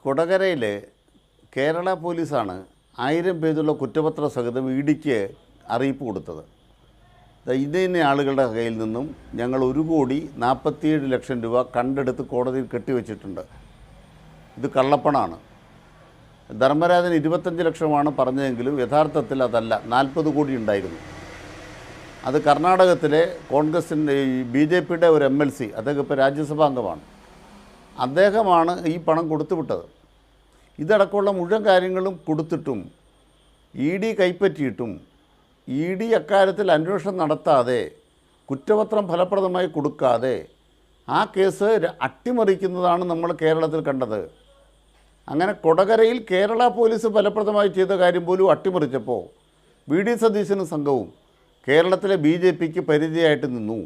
കൊടകരയിൽ കേരള പോലീസാണ് 1000 പേജുള്ള കുറ്റപത്ര സഹിതം ഇഡിക്ക് അറിയിപ്പ് കൊടുത്തത്. ഇന്ന ആളുകളുടെ കയ്യിൽ നിന്നും ഞങ്ങൾ 1,47,00,000 രൂപ കണ്ടെടുത്ത് കോടതിയിൽ കെട്ടിവെച്ചിട്ടുണ്ട്. ഇത് കള്ളപ്പണമാണ്. ധർമ്മരാജൻ 25 ലക്ഷമാണ് പറഞ്ഞതെങ്കിലും യഥാർത്ഥത്തിൽ അതല്ല, 40 കോടി ഉണ്ടായിരുന്നു. അത് കർണാടകത്തിലെ കോൺഗ്രസിൻ്റെ BJPയുടെ ഒരു MLC, അദ്ദേഹം ഇപ്പോൾ രാജ്യസഭാ അംഗമാണ്. അദ്ദേഹമാണ് ഈ പണം കൊടുത്തുവിട്ടത്. ഇതടക്കമുള്ള മുഴുവൻ കാര്യങ്ങളും കൊടുത്തിട്ടും ED കൈപ്പറ്റിയിട്ടും ED അക്കാര്യത്തിൽ അന്വേഷണം നടത്താതെ, കുറ്റപത്രം ഫലപ്രദമായി കൊടുക്കാതെ ആ കേസ് അട്ടിമറിക്കുന്നതാണ് നമ്മൾ കേരളത്തിൽ കണ്ടത്. അങ്ങനെ കൊടകരയിൽ കേരള പോലീസ് ഫലപ്രദമായി ചെയ്ത കാര്യം പോലും അട്ടിമറിച്ചപ്പോൾ VD സതീശനും സംഘവും കേരളത്തിലെ BJPക്ക് പരിചയമായിട്ട് നിന്നു.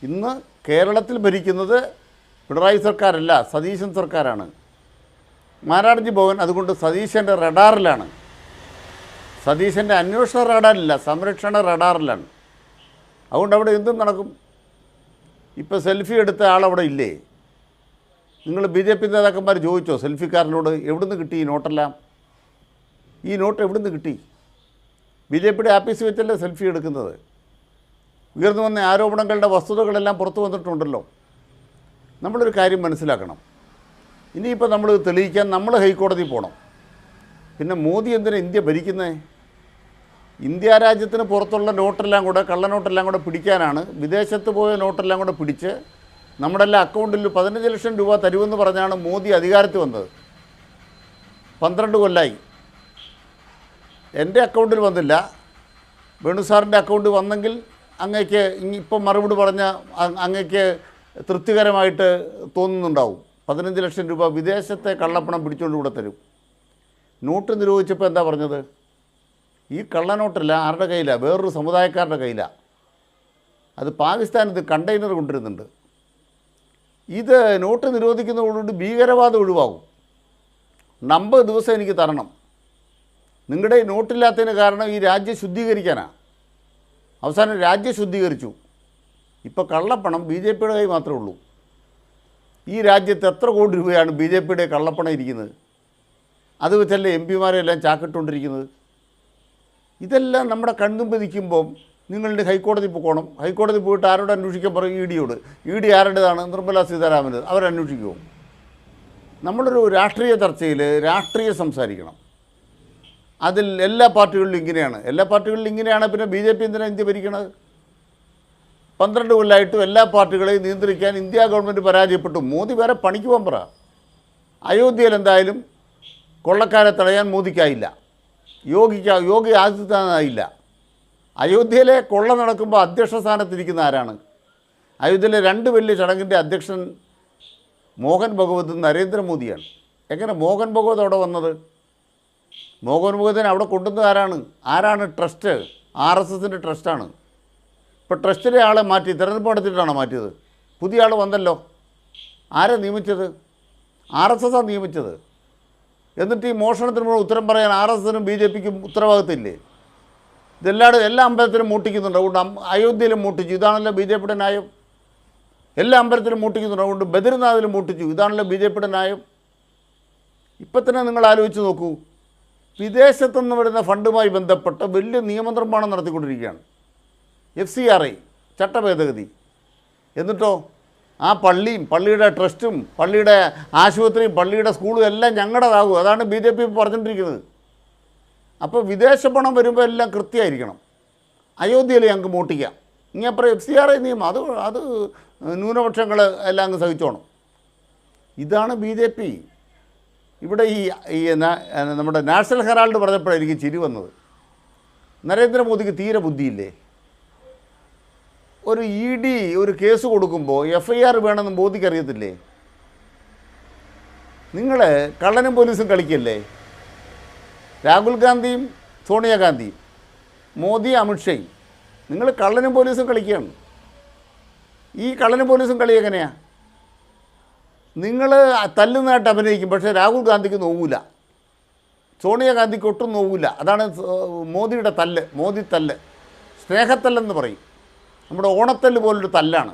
ഇന്ന് കേരളത്തിൽ ഭരിക്കുന്നത് പിണറായി സർക്കാരല്ല, സതീശൻ സർക്കാരാണ്. മാരാർജി ഭവൻ അതുകൊണ്ട് സതീശൻ്റെ റഡാറിലാണ്. സതീശൻ്റെ അന്വേഷണ റഡാറില്ല, സംരക്ഷണ റഡാറിലാണ്. അതുകൊണ്ട് അവിടെ എന്തും നടക്കും. ഇപ്പോൾ സെൽഫി എടുത്ത ആളവിടെ ഇല്ലേ? നിങ്ങൾ BJP നേതാക്കന്മാർ ചോദിച്ചോ സെൽഫിക്കാരനോട്, എവിടുന്ന് കിട്ടി ഈ നോട്ടെല്ലാം? ഈ നോട്ട് എവിടുന്ന് കിട്ടി? BJPയുടെ ആഫീസിൽ വെച്ചല്ലേ സെൽഫി എടുക്കുന്നത്? ഉയർന്നു വന്ന ആരോപണങ്ങളുടെ വസ്തുതകളെല്ലാം പുറത്തു വന്നിട്ടുണ്ടല്ലോ. നമ്മളൊരു കാര്യം മനസ്സിലാക്കണം. ഇനിയിപ്പോൾ നമ്മൾ തെളിയിക്കാൻ നമ്മൾ ഹൈക്കോടതി പോകണം. പിന്നെ മോദി എന്തിനാണ് ഇന്ത്യ ഭരിക്കുന്നത്? ഇന്ത്യ രാജ്യത്തിന് പുറത്തുള്ള നോട്ടെല്ലാം കൂടെ, കള്ളനോട്ടെല്ലാം കൂടെ പിടിക്കാനാണ്. വിദേശത്ത് പോയ നോട്ടെല്ലാം കൂടെ പിടിച്ച് നമ്മുടെ എല്ലാ അക്കൗണ്ടിൽ 15 ലക്ഷം രൂപ തരുമെന്ന് പറഞ്ഞാണ് മോദി അധികാരത്തിൽ വന്നത്. 12 കൊല്ലമായി. എൻ്റെ അക്കൗണ്ടിൽ വന്നില്ല, വേണുസാറിൻ്റെ അക്കൗണ്ടിൽ വന്നെങ്കിൽ അങ്ങേക്ക് ഇപ്പം മറുപടി പറഞ്ഞ അങ്ങേക്ക് തൃപ്തികരമായിട്ട് തോന്നുന്നുണ്ടാവും. 15 ലക്ഷം രൂപ വിദേശത്തെ കള്ളപ്പണം പിടിച്ചുകൊണ്ട് കൂടെ തരും. നോട്ട് നിരോധിച്ചപ്പോൾ എന്താ പറഞ്ഞത്? ഈ കള്ളനോട്ടല്ല ആരുടെ കയ്യിലാണ്? വേറൊരു സമുദായക്കാരുടെ കയ്യിലാണ്. അത് പാകിസ്ഥാനിൽ കണ്ടെയ്നർ കൊണ്ടിരുന്നുണ്ട്. ഇത് നോട്ട് നിരോധിക്കുന്നതോടുകൂടി ഭീകരവാദം ഒഴിവാകും. 50 ദിവസം എനിക്ക് തരണം. നിങ്ങളുടെ നോട്ടില്ലാത്തതിന് കാരണം ഈ രാജ്യം ശുദ്ധീകരിക്കാനാണ്. അവസാനം രാജ്യം ശുദ്ധീകരിച്ചു. ഇപ്പോൾ കള്ളപ്പണം BJPയുടെ കൈ മാത്രമേ ഉള്ളൂ. ഈ രാജ്യത്ത് എത്ര കോടി രൂപയാണ് BJPയുടെ കള്ളപ്പണം ഇരിക്കുന്നത്? അത് വെച്ചല്ലേ MPമാരെല്ലാം ചാക്കിട്ടുകൊണ്ടിരിക്കുന്നത്. ഇതെല്ലാം നമ്മുടെ കൺമുമ്പ് നിൽക്കുമ്പം നിങ്ങളുടെ ഹൈക്കോടതി പോകണം. ഹൈക്കോടതി പോയിട്ട് ആരോട് അന്വേഷിക്കാൻ പറയും? EDയോട്. ED ആരുടേതാണ്? നിർമ്മല സീതാരാമന്. അവരന്വേഷിക്കുമോ? നമ്മളൊരു രാഷ്ട്രീയ ചർച്ചയിൽ രാഷ്ട്രീയം സംസാരിക്കണം. അതിൽ എല്ലാ പാർട്ടികളിലും ഇങ്ങനെയാണ്. എല്ലാ പാർട്ടികളിലും ഇങ്ങനെയാണ്. പിന്നെ BJP എന്തിനാണ് ഇന്ത്യ ഭരിക്കണത്? 12 കൊല്ലമായിട്ടും എല്ലാ പാർട്ടികളെയും നിയന്ത്രിക്കാൻ ഇന്ത്യ ഗവൺമെൻറ് പരാജയപ്പെട്ടു. മോദി വേറെ പണിക്ക് പോകാൻ പറ. അയോധ്യയിൽ എന്തായാലും കൊള്ളക്കാരെ തടയാൻ മോദിക്കായില്ല, യോഗി ആദിത്യനാഥായില്ല. അയോധ്യയിലെ കൊള്ള നടക്കുമ്പോൾ അധ്യക്ഷ സ്ഥാനത്തിരിക്കുന്ന ആരാണ്? അയോധ്യയിലെ 2 വലിയ ചടങ്ങിൻ്റെ അധ്യക്ഷൻ മോഹൻ ഭഗവതും നരേന്ദ്രമോദിയാണ്. എങ്ങനെ മോഹൻ ഭഗവത് അവിടെ വന്നത്? മോഹൻ ഭഗവതിനെ അവിടെ കൊണ്ടുവന്നത് ആരാണ്? ട്രസ്റ്റ്, RSSൻ്റെ ട്രസ്റ്റാണ്. ഇപ്പോൾ ട്രസ്റ്റിലെ ആളെ മാറ്റി തിരഞ്ഞെടുപ്പ് നടത്തിയിട്ടാണോ മാറ്റിയത്? പുതിയ ആൾ വന്നല്ലോ. ആരെ നിയമിച്ചത്? RSS നിയമിച്ചത്. എന്നിട്ട് ഈ മോഷണത്തിന് മുഴുവൻ ഉത്തരം പറയാൻ RSSനും BJPക്കും ഉത്തരവാദിത്തമില്ലേ? എല്ലാ അമ്പലത്തിലും മൂട്ടിക്കുന്നുണ്ട്. അതുകൊണ്ട് അയോധ്യയിലും മൂട്ടിച്ചു. ഇതാണല്ലോ BJPയുടെ ന്യായം. എല്ലാ അമ്പലത്തിലും മൂട്ടിക്കുന്നുണ്ട്. അതുകൊണ്ട് ബദ്രിനാഥിലും മൂട്ടിച്ചു. ഇതാണല്ലോ BJPയുടെ ന്യായം. ഇപ്പം തന്നെ നിങ്ങൾ ആലോചിച്ച് നോക്കൂ. വിദേശത്തുനിന്ന് വരുന്ന ഫണ്ടുമായി ബന്ധപ്പെട്ട വലിയ നിയമനിർമ്മാണം നടത്തിക്കൊണ്ടിരിക്കുകയാണ്. FCRI ചട്ടഭേദഗതി. എന്നിട്ടോ ആ പള്ളിയും പള്ളിയുടെ ട്രസ്റ്റും പള്ളിയുടെ ആശുപത്രിയും പള്ളിയുടെ സ്കൂളും എല്ലാം ഞങ്ങളുടേതാകും. അതാണ് BJP പറഞ്ഞുകൊണ്ടിരിക്കുന്നത്. അപ്പോൾ വിദേശ പണം വരുമ്പോൾ എല്ലാം കൃത്യമായിരിക്കണം. അയോധ്യയിൽ ഞങ്ങൾക്ക് മോട്ടിക്കാം. ഇനി അപ്പുറം FCRI നിയമം അത് ന്യൂനപക്ഷങ്ങൾ എല്ലാം അങ്ങ് സഹിച്ചോണം. ഇതാണ് BJP. ഇവിടെ ഈ നമ്മുടെ നാഷണൽ ഹെറാൾഡ് പറഞ്ഞപ്പോഴാണ് എനിക്ക് ചിരി വന്നത്. നരേന്ദ്രമോദിക്ക് തീരെ ബുദ്ധിയില്ലേ? ഒരു ED ഒരു കേസ് കൊടുക്കുമ്പോൾ FIR വേണമെന്ന് മോദിക്ക് അറിയത്തില്ലേ? നിങ്ങൾ കള്ളനും പോലീസും കളിക്കല്ലേ? രാഹുൽ ഗാന്ധിയും സോണിയാഗാന്ധിയും മോദി അമിത്ഷയും നിങ്ങൾ കള്ളനും പോലീസും കളിക്കുകയാണ്. ഈ കള്ളനും പോലീസും കളി എങ്ങനെയാണ്? നിങ്ങൾ തല്ലുന്നതായിട്ട് അഭിനയിക്കും, പക്ഷേ രാഹുൽ ഗാന്ധിക്ക് നോവില്ല, സോണിയാഗാന്ധിക്ക് ഒട്ടും നോവില്ല. അതാണ് മോദിയുടെ തല്ല്, മോദി തല്ല്, സ്നേഹത്തല്ലെന്ന് പറയും. നമ്മുടെ ഓണത്തല്ല് പോലൊരു തല്ലാണ്.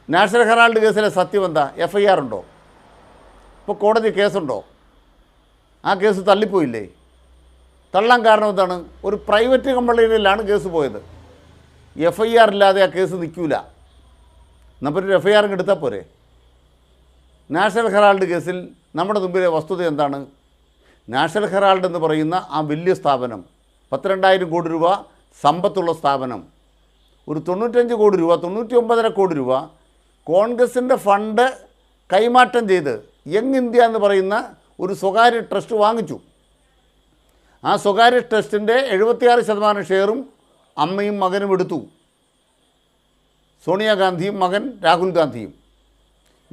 നാഷണൽ ഹെറാൾഡ് കേസിലെ സത്യം എന്താ? FIR ഉണ്ടോ? ഇപ്പോൾ കോടതി കേസുണ്ടോ? ആ കേസ് തള്ളിപ്പോയില്ലേ? തള്ളാൻ കാരണം എന്താണ്? ഒരു പ്രൈവറ്റ് കമ്പനിയിലാണ് കേസ് പോയത്. FIR ഇല്ലാതെ ആ കേസ് നിൽക്കില്ല. എന്നപ്പോൾ FIR എടുത്താൽ പോരെ? നാഷണൽ ഹെറാൾഡ് കേസിൽ നമ്മുടെ മുമ്പിലെ വസ്തുത എന്താണ്? നാഷണൽ ഹെറാൾഡ് എന്ന് പറയുന്ന ആ വലിയ സ്ഥാപനം, 12,000 കോടി രൂപ സമ്പത്തുള്ള സ്ഥാപനം, ഒരു 95 കോടി രൂപ, 99.5 കോടി രൂപ കോൺഗ്രസിൻ്റെ ഫണ്ട് കൈമാറ്റം ചെയ്ത് യങ് ഇന്ത്യ എന്ന് പറയുന്ന ഒരു സ്വകാര്യ ട്രസ്റ്റ് വാങ്ങിച്ചു. ആ സ്വകാര്യ ട്രസ്റ്റിൻ്റെ 76% ഷെയറും അമ്മയും മകനും എടുത്തു. സോണിയാഗാന്ധിയും മകൻ രാഹുൽ ഗാന്ധിയും.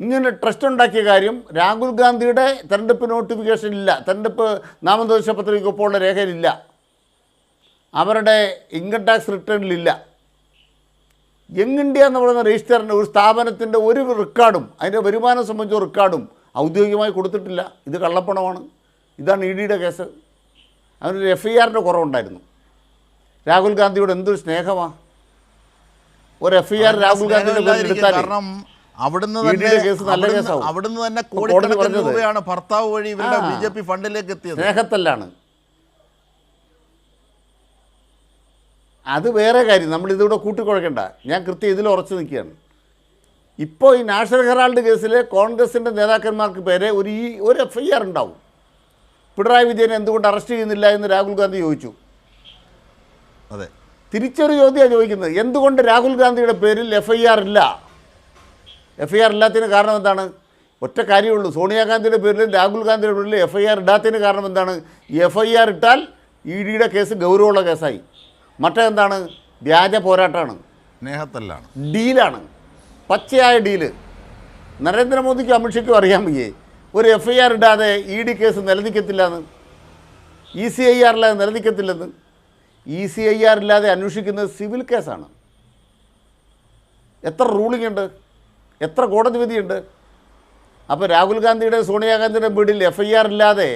ഇങ്ങനെ ട്രസ്റ്റ് ഉണ്ടാക്കിയ കാര്യം രാഹുൽ ഗാന്ധിയുടെ തെരഞ്ഞെടുപ്പ് നോട്ടിഫിക്കേഷൻ ഇല്ല, തെരഞ്ഞെടുപ്പ് നാമനിർദ്ദേശ പത്രികയ്ക്കൊപ്പമുള്ള രേഖയിലില്ല, അവരുടെ ഇൻകം ടാക്സ് റിട്ടേണിലില്ല. യങ് ഇന്ത്യ എന്ന് പറയുന്ന രജിസ്റ്ററിൻ്റെ ഒരു സ്ഥാപനത്തിൻ്റെ ഒരു റെക്കോർഡും അതിൻ്റെ വരുമാനം സംബന്ധിച്ച റെക്കോർഡും ഔദ്യോഗികമായി കൊടുത്തിട്ടില്ല. ഇത് കള്ളപ്പണമാണ്. ഇതാണ് EDയുടെ കേസ്. അതിനൊരു FIRൻ്റെ കുറവുണ്ടായിരുന്നു. രാഹുൽ ഗാന്ധിയോട് എന്തൊരു സ്നേഹമാണ്. ഒരു FIR രാഹുൽ ഗാന്ധിയുടെ പേരിൽ എടുത്താൽ അവിടുന്ന് കേസ് നല്ല കേസാവും. അവിടുന്ന് തന്നെ കോടിക്കണക്കിന് രൂപയാണ് ഭർത്താവ് വഴി ഇവരുടെ BJP ഫണ്ടിലേക്ക് എത്തിയത്. സ്നേഹത്തല്ലാണ്. അത് വേറെ കാര്യം, നമ്മളിതിവിടെ കൂട്ടിക്കുഴക്കേണ്ട. ഞാൻ കൃത്യം ഇതിൽ ഉറച്ചു നിൽക്കുകയാണ്. ഇപ്പോൾ ഈ നാഷണൽ ഹെറാൾഡ് കേസിലെ കോൺഗ്രസിൻ്റെ നേതാക്കന്മാർക്ക് പേരെ ഒരു FIR ഉണ്ടാവും. പിണറായി വിജയനെ എന്തുകൊണ്ട് അറസ്റ്റ് ചെയ്യുന്നില്ല എന്ന് രാഹുൽ ഗാന്ധി ചോദിച്ചു. അതെ, തിരിച്ചൊരു ചോദ്യമാണ് ചോദിക്കുന്നത്. എന്തുകൊണ്ട് രാഹുൽ ഗാന്ധിയുടെ പേരിൽ FIR ഇല്ല? FIR ഇല്ലാത്തതിന് കാരണം എന്താണ്? ഒറ്റ കാര്യമുള്ളൂ. സോണിയാഗാന്ധിയുടെ പേരിലും രാഹുൽ ഗാന്ധിയുടെ പേരിലും FIR ഇടാത്തതിന് കാരണം എന്താണ്? FIR ഇട്ടാൽ EDയുടെ കേസ് ഗൗരവമുള്ള കേസായി. മറ്റെന്താണ്? വ്യാജ പോരാട്ടമാണ്, സ്നേഹത്തല്ലാണ്, ഡീലാണ്, പച്ചയായ ഡീല്. നരേന്ദ്രമോദിക്കും അമിത്ഷയ്ക്കും അറിയാൻ വയ്യേ ഒരു FIR ഇടാതെ ED കേസ് നിലനിൽക്കത്തില്ലെന്ന്, ECIR ഇല്ലാതെ നിലനിൽക്കത്തില്ലെന്ന്. ECIR ഇല്ലാതെ അന്വേഷിക്കുന്നത് സിവിൽ കേസാണ്. എത്ര റൂളിംഗ് ഉണ്ട്, എത്ര കോടതി വിധിയുണ്ട്. അപ്പോൾ രാഹുൽ ഗാന്ധിയുടെ സോണിയാഗാന്ധിയുടെ വീട്ടിൽ FIR ഇല്ലാതെ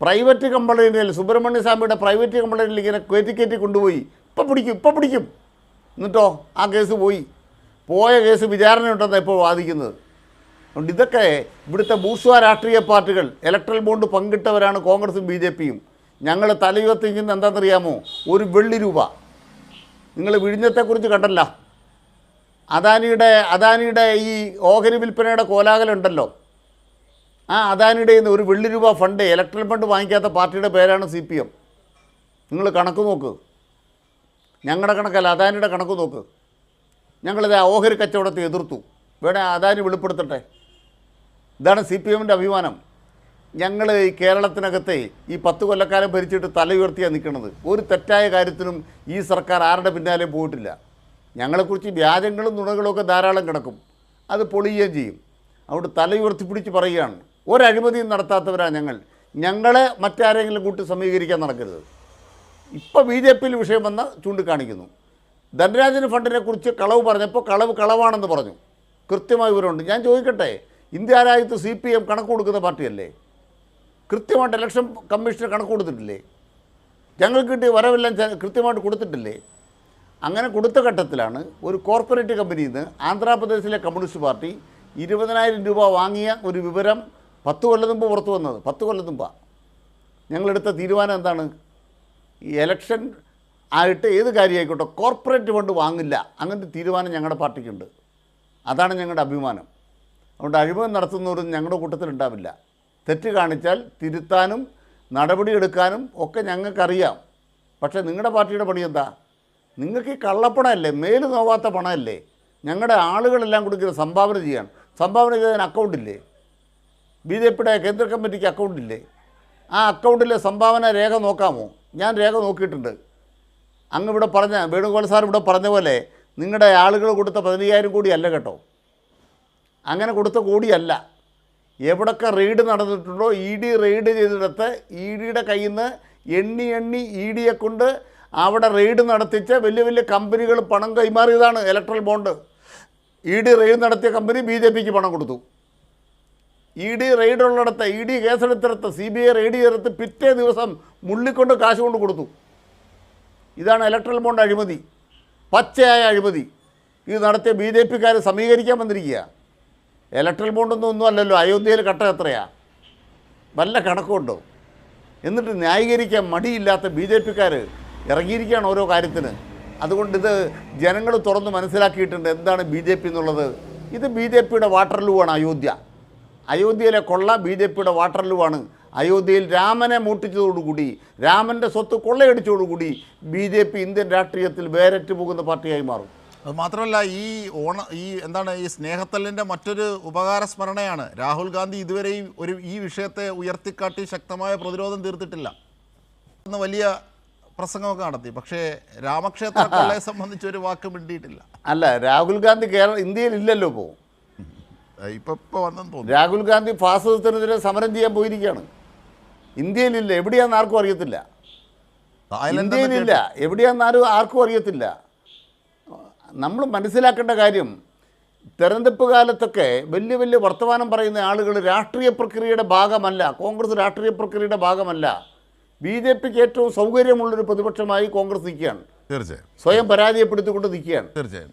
പ്രൈവറ്റ് കമ്പനിയിൽ, സുബ്രഹ്മണ്യ സ്വാമിയുടെ പ്രൈവറ്റ് കമ്പനിയിൽ ഇങ്ങനെ കയറ്റി കൊണ്ടുപോയി ഇപ്പം പിടിക്കും. എന്നിട്ടോ ആ കേസ് പോയ കേസ് വിചാരണയുണ്ടെന്നാണ് ഇപ്പോൾ വാദിക്കുന്നത്. അതുകൊണ്ട് ഇതൊക്കെ ഇവിടുത്തെ ബൂർഷ്വാ രാഷ്ട്രീയ പാർട്ടികൾ ഇലക്ട്രൽ ബോണ്ട് പങ്കിട്ടവരാണ് കോൺഗ്രസും BJPയും. ഞങ്ങൾ തലയുയർത്തിക്കുന്നത് എന്താണെന്നറിയാമോ? ഒരു വെള്ളി രൂപ. നിങ്ങൾ വിഴിഞ്ഞത്തെക്കുറിച്ച് കണ്ടല്ല, അദാനിയുടെ ഈ ഓഹരി വിൽപ്പനയുടെ കോലാഹലമുണ്ടല്ലോ, ആ അദാനിയുടെ ഒരു വെള്ളി രൂപ ഫണ്ട്, ഇലക്ട്രൽ ഫണ്ട് വാങ്ങിക്കാത്ത പാർട്ടിയുടെ പേരാണ് CPM. നിങ്ങൾ കണക്ക് നോക്ക്. ഞങ്ങളുടെ കണക്കല്ല, അദാനിയുടെ കണക്ക് നോക്ക്. ഞങ്ങളിത് ഓഹരി കച്ചവടത്തെ എതിർത്തു. വേണേ അദാനി വെളിപ്പെടുത്തട്ടെ. ഇതാണ് CPMൻ്റെ അഭിമാനം. ഞങ്ങൾ ഈ കേരളത്തിനകത്തെ ഈ 10 കൊല്ലക്കാലം ഭരിച്ചിട്ട് തല ഉയർത്തിയാണ് നിൽക്കുന്നത്. ഒരു തെറ്റായ കാര്യത്തിനും ഈ സർക്കാർ ആരുടെ പിന്നാലെ പോയിട്ടില്ല. ഞങ്ങളെക്കുറിച്ച് വ്യാജങ്ങളും നുണകളും ഒക്കെ ധാരാളം കിടക്കും, അത് പൊളിയുകയും ചെയ്യും. അവിടെ തല ഉയർത്തിപ്പിടിച്ച് പറയുകയാണ്, ഒരഴിമതിയും നടത്താത്തവരാണ് ഞങ്ങളെ മറ്റാരെങ്കിലും കൂട്ടി സമീകരിക്കാൻ നടക്കരുത്. ഇപ്പോൾ BJPയിൽ വിഷയം വന്ന ചൂണ്ടിക്കാണിക്കുന്നു. ധനരാജന് ഫണ്ടിനെ കുറിച്ച് കളവ് പറഞ്ഞപ്പോൾ കളവാണെന്ന് പറഞ്ഞു. കൃത്യമായ വിവരമുണ്ട്. ഞാൻ ചോദിക്കട്ടെ, ഇന്ത്യ രാജ്യത്ത് CPM കണക്ക് കൊടുക്കുന്ന പാർട്ടിയല്ലേ? കൃത്യമായിട്ട് ഇലക്ഷൻ കമ്മീഷന് കണക്ക് കൊടുത്തിട്ടില്ലേ? ഞങ്ങൾക്ക് കിട്ടിയ വരവെല്ലാം കൃത്യമായിട്ട് കൊടുത്തിട്ടില്ലേ? അങ്ങനെ കൊടുത്ത ഘട്ടത്തിലാണ് ഒരു കോർപ്പറേറ്റ് കമ്പനിയിൽ നിന്ന് ആന്ധ്രാപ്രദേശിലെ കമ്മ്യൂണിസ്റ്റ് പാർട്ടി 20,000 രൂപ വാങ്ങിയ ഒരു വിവരം 10 കൊല്ലം മുമ്പ് പുറത്തു വന്നത്. 10 കൊല്ലം മുമ്പാണ്. ഞങ്ങളെടുത്ത തീരുമാനം എന്താണ്? ഈ ഇലക്ഷൻ ആയിട്ട് ഏത് കാര്യമായിക്കോട്ടെ കോർപ്പറേറ്റ് ഫണ്ട് വാങ്ങില്ല, അങ്ങനത്തെ തീരുമാനം ഞങ്ങളുടെ പാർട്ടിക്കുണ്ട്. അതാണ് ഞങ്ങളുടെ അഭിമാനം. അതുകൊണ്ട് അഴിമതി നടത്തുന്നവരും ഞങ്ങളുടെ കൂട്ടത്തിലുണ്ടാവില്ല. തെറ്റ് കാണിച്ചാൽ തിരുത്താനും നടപടിയെടുക്കാനും ഒക്കെ ഞങ്ങൾക്കറിയാം. പക്ഷേ നിങ്ങളുടെ പാർട്ടിയുടെ പണി എന്താ? നിങ്ങൾക്ക് ഈ കള്ളപ്പണമല്ലേ, മേല് നോവാത്ത പണമല്ലേ ഞങ്ങളുടെ ആളുകളെല്ലാം കൊടുക്കുന്ന സംഭാവന ചെയ്യാണ്. സംഭാവന ചെയ്തതിന് അക്കൗണ്ടില്ലേ? BJPയുടെ കേന്ദ്ര കമ്മിറ്റിക്ക് അക്കൗണ്ടില്ലേ? ആ അക്കൗണ്ടിലെ സംഭാവന രേഖ നോക്കാമോ? ഞാൻ രേഖ നോക്കിയിട്ടുണ്ട്. അങ്ങ് ഇവിടെ പറഞ്ഞ വേണുഗോപാൽ സാർ ഇവിടെ പറഞ്ഞ പോലെ നിങ്ങളുടെ ആളുകൾ കൊടുത്ത 15,000 കോടി അല്ല കേട്ടോ. അങ്ങനെ കൊടുത്ത കോടിയല്ല. എവിടൊക്കെ റെയ്ഡ് നടന്നിട്ടുണ്ടോ, ED റെയ്ഡ് ചെയ്തെടുത്ത് EDയുടെ കയ്യിൽ നിന്ന് എണ്ണി EDയെ കൊണ്ട് അവിടെ റെയ്ഡ് നടത്തിച്ച് വലിയ വലിയ കമ്പനികൾ പണം കൈമാറിയതാണ് ഇലക്ട്രൽ ബോണ്ട്. ED റെയ്ഡ് നടത്തിയ കമ്പനി BJPക്ക് പണം കൊടുത്തു. ED റെയ്ഡുള്ളിടത്ത്, ED കേസെടുത്തെടുത്ത്, CBI റെയ്ഡ് ചെയ്തെടുത്ത് പിറ്റേ ദിവസം മുള്ളിക്കൊണ്ട് കാശ് കൊണ്ട് കൊടുത്തു. ഇതാണ് ഇലക്ട്രൽ ബോണ്ട് അഴിമതി, പച്ചയായ അഴിമതി. ഇത് നടത്തിയ BJPക്കാർ സമീകരിക്കാൻ വന്നിരിക്കുക. ഇലക്ട്രൽ ബോണ്ടൊന്നും അല്ലല്ലോ. അയോധ്യയിൽ കട്ട എത്രയാണ്? വല്ല കണക്കുണ്ടോ? എന്നിട്ട് ന്യായീകരിക്കാൻ മടിയില്ലാത്ത ബി ജെ പിക്കാർ ഇറങ്ങിയിരിക്കുകയാണ് ഓരോ കാര്യത്തിന്. അതുകൊണ്ട് ഇത് ജനങ്ങൾ തുറന്ന് മനസ്സിലാക്കിയിട്ടുണ്ട് എന്താണ് ബി ജെ പി എന്നുള്ളത്. ഇത് ബി ജെ പിയുടെ വാട്ടർലൂ ആണ് അയോധ്യ. അയോധ്യയിലെ കൊള്ള ബി ജെ പിയുടെ വാട്ടർലൂ ആണ്. അയോധ്യയിൽ രാമനെ മൂട്ടിച്ചതോടുകൂടി, രാമൻ്റെ സ്വത്ത് കൊള്ളയടിച്ചതോടുകൂടി ബി ജെ പി ഇന്ത്യൻ രാഷ്ട്രീയത്തിൽ വേരറ്റ് പോകുന്ന പാർട്ടിയായി മാറും. അത് മാത്രമല്ല, ഈ സ്നേഹത്തല്ലിൻ്റെ മറ്റൊരു ഉപകാര സ്മരണയാണ് രാഹുൽ ഗാന്ധി ഇതുവരെയും ഈ വിഷയത്തെ ഉയർത്തിക്കാട്ടി ശക്തമായ പ്രതിരോധം തീർത്തിട്ടില്ല. അന്ന് വലിയ പ്രസംഗമൊക്കെ നടത്തി, പക്ഷേ രാമക്ഷേത്ര കൊള്ളയെ സംബന്ധിച്ച് ഒരു വാക്ക് മിണ്ടിയിട്ടില്ല. അല്ല, രാഹുൽ ഗാന്ധി ഇന്ത്യയിൽ ഇല്ലല്ലോ. ഇപ്പോൾ വന്നെന്ന് തോന്നുന്നു. രാഹുൽ ഗാന്ധി ഫാസിസത്തിനെതിരെ സമരം ചെയ്യാൻ പോയിരിക്കുകയാണ്. ഇന്ത്യയിലില്ല, എവിടെയാണെന്ന് ആർക്കും അറിയത്തില്ല. ഇന്ത്യയിലില്ല, എവിടെയാണെന്ന് ആർക്കും അറിയത്തില്ല. നമ്മൾ മനസ്സിലാക്കേണ്ട കാര്യം, തെരഞ്ഞെടുപ്പ് കാലത്തൊക്കെ വലിയ വലിയ വർത്തമാനം പറയുന്ന ആളുകൾ രാഷ്ട്രീയ പ്രക്രിയയുടെ ഭാഗമല്ല. കോൺഗ്രസ് രാഷ്ട്രീയ പ്രക്രിയയുടെ ഭാഗമല്ല. ബി ജെ പിക്ക് ഏറ്റവും സൗകര്യമുള്ളൊരു പ്രതിപക്ഷമായി കോൺഗ്രസ് നിൽക്കുകയാണ്. തീർച്ചയായും സ്വയം പരാജയപ്പെടുത്തിക്കൊണ്ട് നിൽക്കുകയാണ്. തീർച്ചയായും.